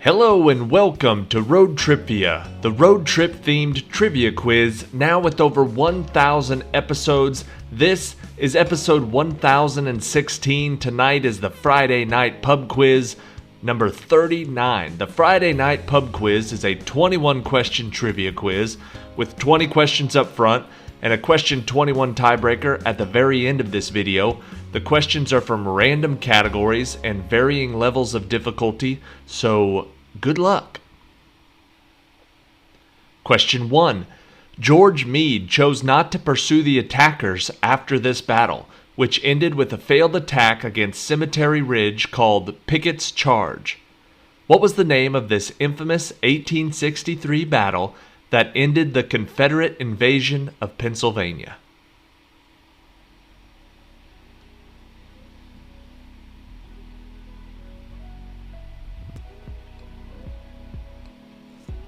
Hello and welcome to Road TRIpVIA, the road trip themed trivia quiz, now with over 1,000 episodes. This is episode 1016. Tonight is the Friday night pub quiz number 39. The Friday night pub quiz is a 21 question trivia quiz with 20 questions up front and a question 21 tiebreaker at the very end of this video. The questions are from random categories and varying levels of difficulty, so good luck. Question 1. George Meade chose not to pursue the attackers after this battle, which ended with a failed attack against Cemetery Ridge called Pickett's Charge. What was the name of this infamous 1863 battle that ended the Confederate invasion of Pennsylvania?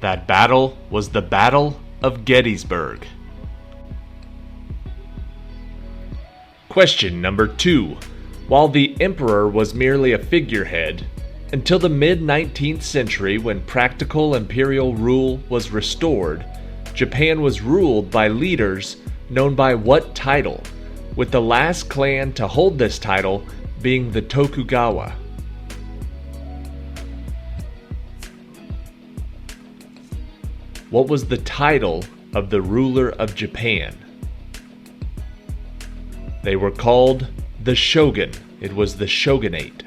That battle was the Battle of Gettysburg. Question number 2. While the emperor was merely a figurehead, until the mid-19th century when practical imperial rule was restored, Japan was ruled by leaders known by what title, with the last clan to hold this title being the Tokugawa? What was the title of the ruler of Japan? They were called the Shogun. It was the Shogunate.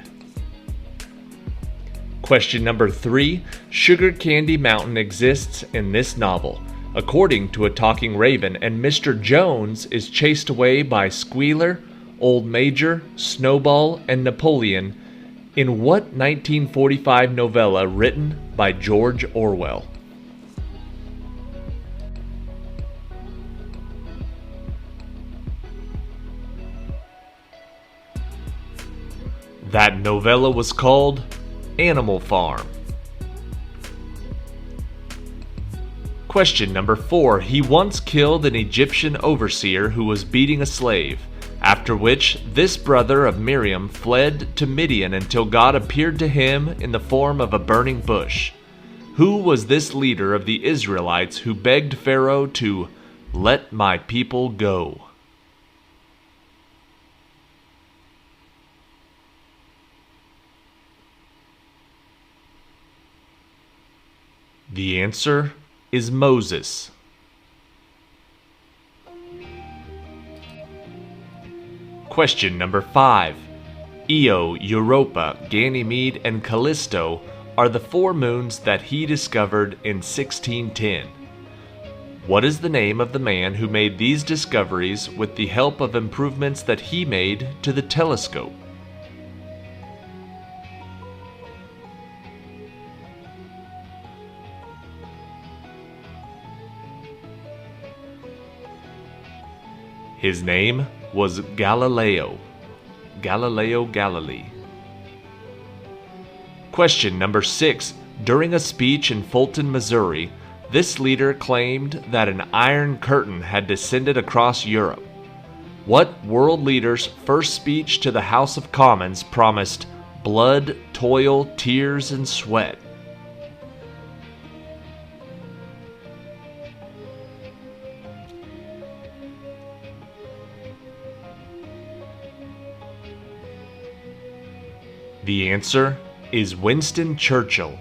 Question number 3. Sugar Candy Mountain exists in this novel, according to a talking raven, and Mr. Jones is chased away by Squealer, Old Major, Snowball, and Napoleon in what 1945 novella written by George Orwell? That novella was called Animal Farm. Question number 4. He once killed an Egyptian overseer who was beating a slave, after which this brother of Miriam fled to Midian until God appeared to him in the form of a burning bush. Who was this leader of the Israelites who begged Pharaoh to let my people go? The answer is Moses. Question number 5. Io, Europa, Ganymede, and Callisto are the 4 moons that he discovered in 1610. What is the name of the man who made these discoveries with the help of improvements that he made to the telescope? His name was Galileo Galilei. Question number 6. During a speech in Fulton, Missouri, this leader claimed that an iron curtain had descended across Europe. What world leader's first speech to the House of Commons promised blood, toil, tears, and sweat? The answer is Winston Churchill.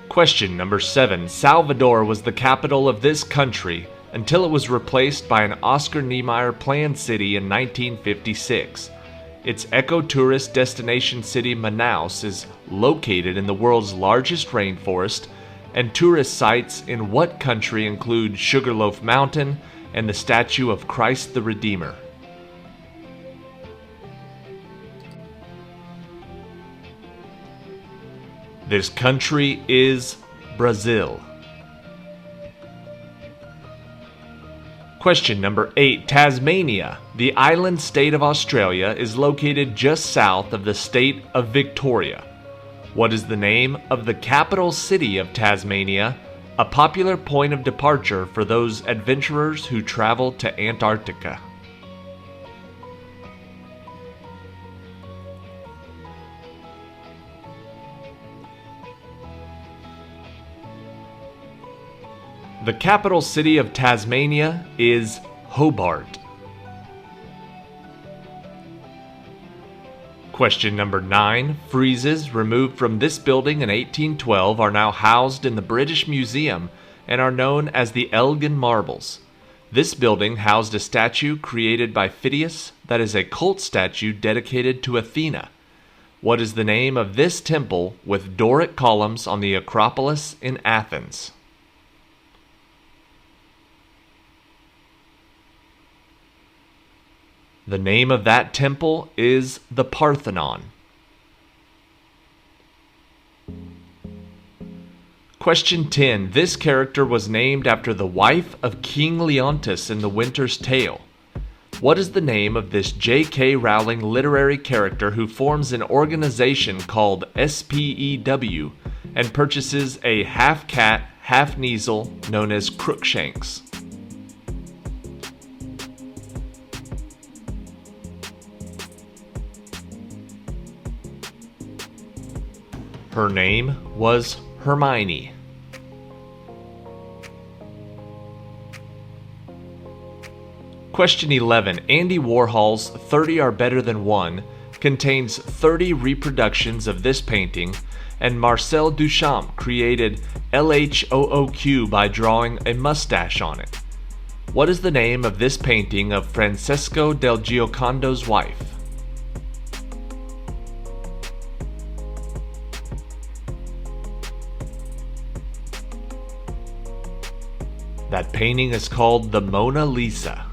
Question number 7. Salvador was the capital of this country until it was replaced by an Oscar Niemeyer planned city in 1956. Its eco-tourist destination city Manaus is located in the world's largest rainforest, and tourist sites in what country include Sugarloaf Mountain and the statue of Christ the Redeemer? This country is Brazil. Question number 8. Tasmania, the island state of Australia, is located just south of the state of Victoria. What is the name of the capital city of Tasmania, a popular point of departure for those adventurers who travel to Antarctica? The capital city of Tasmania is Hobart. Question number 9. Friezes removed from this building in 1812 are now housed in the British Museum and are known as the Elgin Marbles. This building housed a statue created by Phidias that is a cult statue dedicated to Athena. What is the name of this temple with Doric columns on the Acropolis in Athens? The name of that temple is the Parthenon. Question 10. This character was named after the wife of King Leontis in The Winter's Tale. What is the name of this J.K. Rowling literary character who forms an organization called SPEW and purchases a half-cat, half-Kneazle known as Crookshanks? Her name was Hermione. Question 11. Andy Warhol's 30 Are Better Than One contains 30 reproductions of this painting, and Marcel Duchamp created LHOOQ by drawing a mustache on it. What is the name of this painting of Francesco del Giocondo's wife? That painting is called the Mona Lisa.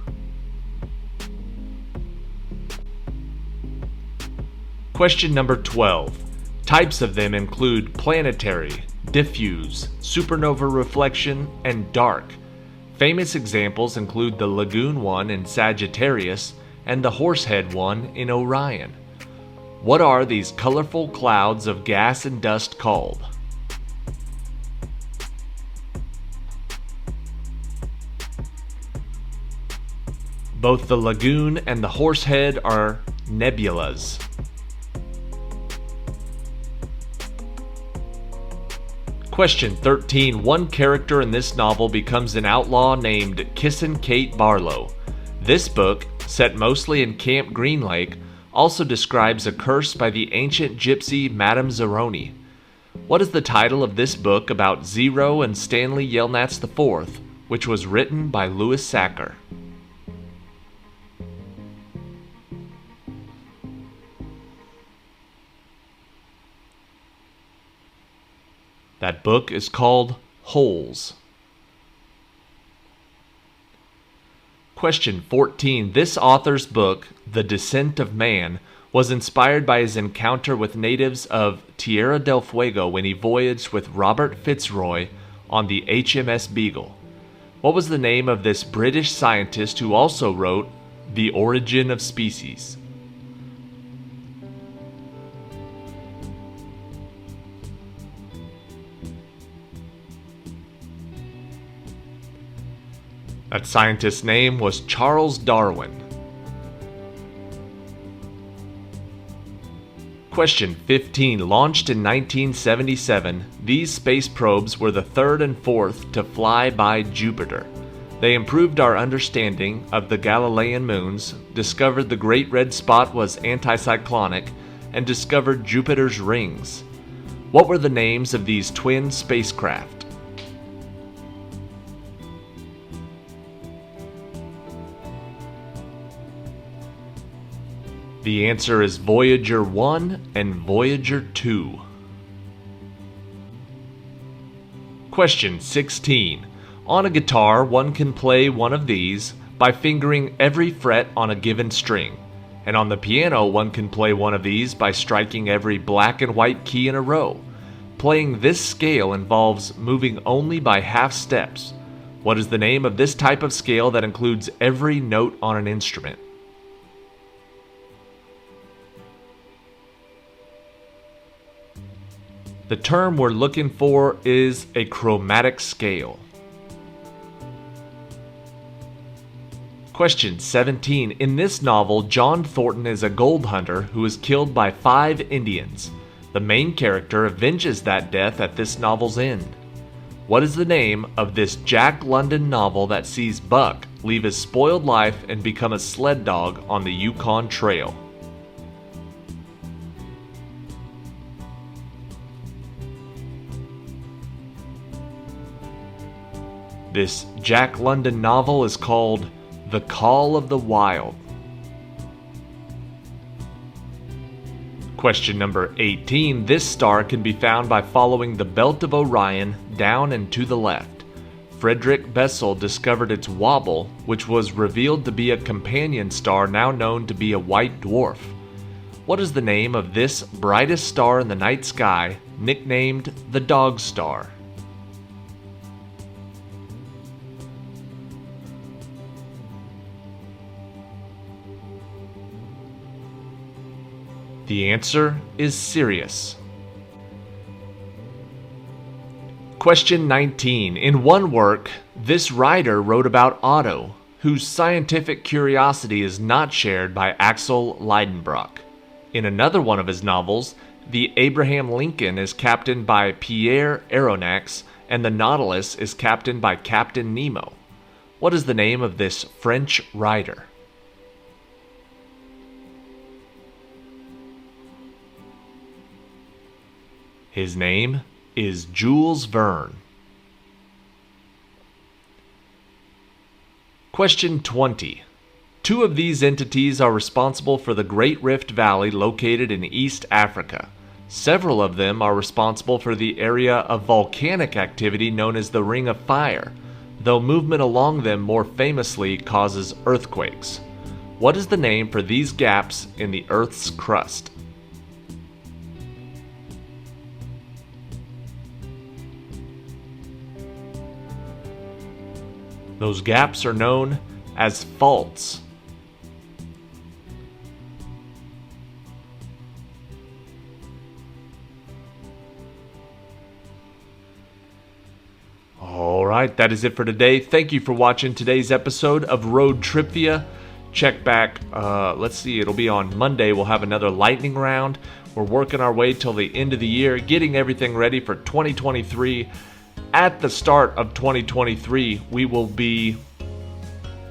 Question number 12. Types of them include planetary, diffuse, supernova reflection, and dark. Famous examples include the Lagoon one in Sagittarius and the Horsehead one in Orion. What are these colorful clouds of gas and dust called? Both the Lagoon and the Horsehead are nebulas. Question 13. One character in this novel becomes an outlaw named Kissin' Kate Barlow. This book, set mostly in Camp Green Lake, also describes a curse by the ancient gypsy Madame Zeroni. What is the title of this book about Zero and Stanley Yelnats IV, which was written by Louis Sachar? That book is called Holes. Question 14. This author's book, The Descent of Man, was inspired by his encounter with natives of Tierra del Fuego when he voyaged with Robert Fitzroy on the HMS Beagle. What was the name of this British scientist who also wrote The Origin of Species? That scientist's name was Charles Darwin. Question 15. Launched in 1977, these space probes were the third and fourth to fly by Jupiter. They improved our understanding of the Galilean moons, discovered the Great Red Spot was anticyclonic, and discovered Jupiter's rings. What were the names of these twin spacecraft? The answer is Voyager 1 and Voyager 2. Question 16. On a guitar, one can play one of these by fingering every fret on a given string, and on the piano, one can play one of these by striking every black and white key in a row. Playing this scale involves moving only by half steps. What is the name of this type of scale that includes every note on an instrument? The term we're looking for is a chromatic scale. Question 17. In this novel, John Thornton is a gold hunter who is killed by 5 Indians. The main character avenges that death at this novel's end. What is the name of this Jack London novel that sees Buck leave his spoiled life and become a sled dog on the Yukon Trail? This Jack London novel is called The Call of the Wild. Question number 18. This star can be found by following the belt of Orion down and to the left. Frederick Bessel discovered its wobble, which was revealed to be a companion star now known to be a white dwarf. What is the name of this brightest star in the night sky, nicknamed the Dog Star? The answer is Sirius. Question 19. In one work, this writer wrote about Otto, whose scientific curiosity is not shared by Axel Leidenbrock. In another one of his novels, the Abraham Lincoln is captained by Pierre Aronnax, and the Nautilus is captained by Captain Nemo. What is the name of this French writer? His name is Jules Verne. Question 20. Two of these entities are responsible for the Great Rift Valley located in East Africa. Several of them are responsible for the area of volcanic activity known as the Ring of Fire, though movement along them more famously causes earthquakes. What is the name for these gaps in the Earth's crust? Those gaps are known as faults. Alright, that is it for today. Thank you for watching today's episode of Road TRIpVIA. Check back, let's see, it'll be on Monday. We'll have another lightning round. We're working our way till the end of the year, getting everything ready for 2023. At the start of 2023, we will be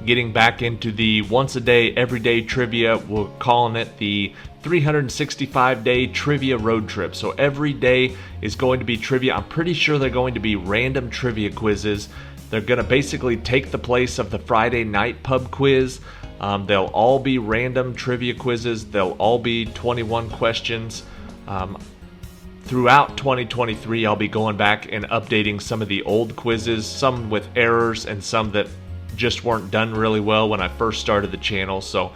getting back into the once-a-day, everyday trivia. We're calling it the 365-day trivia road trip. So every day is going to be trivia. I'm pretty sure they're going to be random trivia quizzes. They're going to basically take the place of the Friday night pub quiz. They'll all be random trivia quizzes. They'll all be 21 questions. Throughout 2023, I'll be going back and updating some of the old quizzes, some with errors and some that just weren't done really well when I first started the channel. So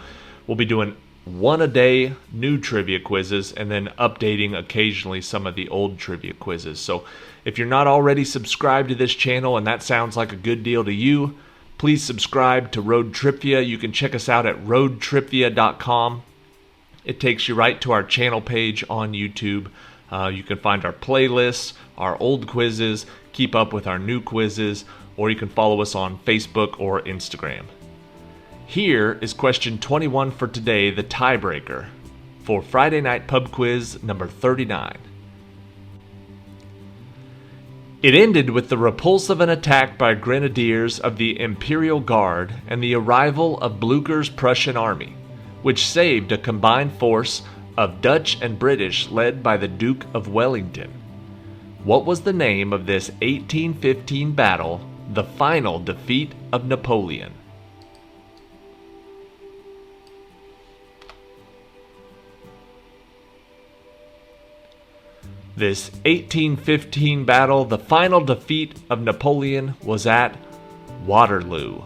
we'll be doing one a day new trivia quizzes and then updating occasionally some of the old trivia quizzes. So if you're not already subscribed to this channel and that sounds like a good deal to you, please subscribe to Road TRIpVIA. You can check us out at roadtripvia.com. It takes you right to our channel page on YouTube. You can find our playlists, our old quizzes, keep up with our new quizzes, or you can follow us on Facebook or Instagram. Here is question 21 for today, the tiebreaker, for Friday Night Pub Quiz number 39. It ended with the repulse of an attack by grenadiers of the Imperial Guard and the arrival of Blücher's Prussian army, which saved a combined force of Dutch and British led by the Duke of Wellington. What was the name of this 1815 battle, the final defeat of Napoleon? This 1815 battle, the final defeat of Napoleon, was at Waterloo.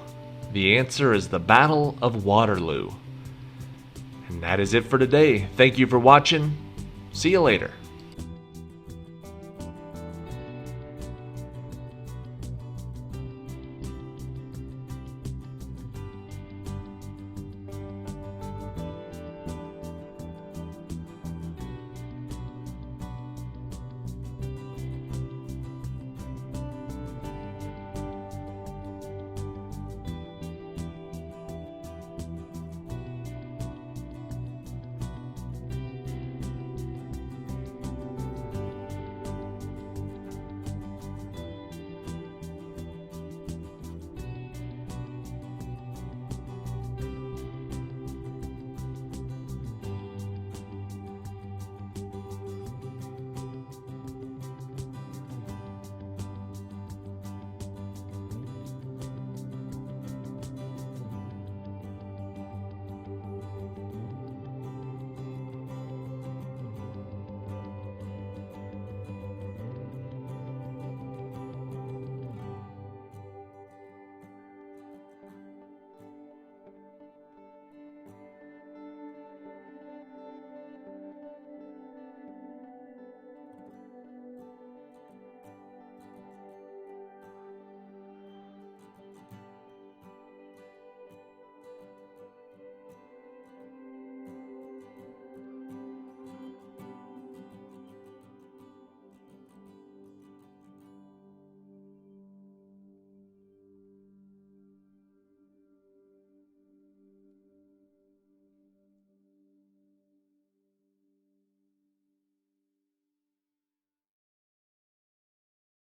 The answer is the Battle of Waterloo. And that is it for today. Thank you for watching. See you later.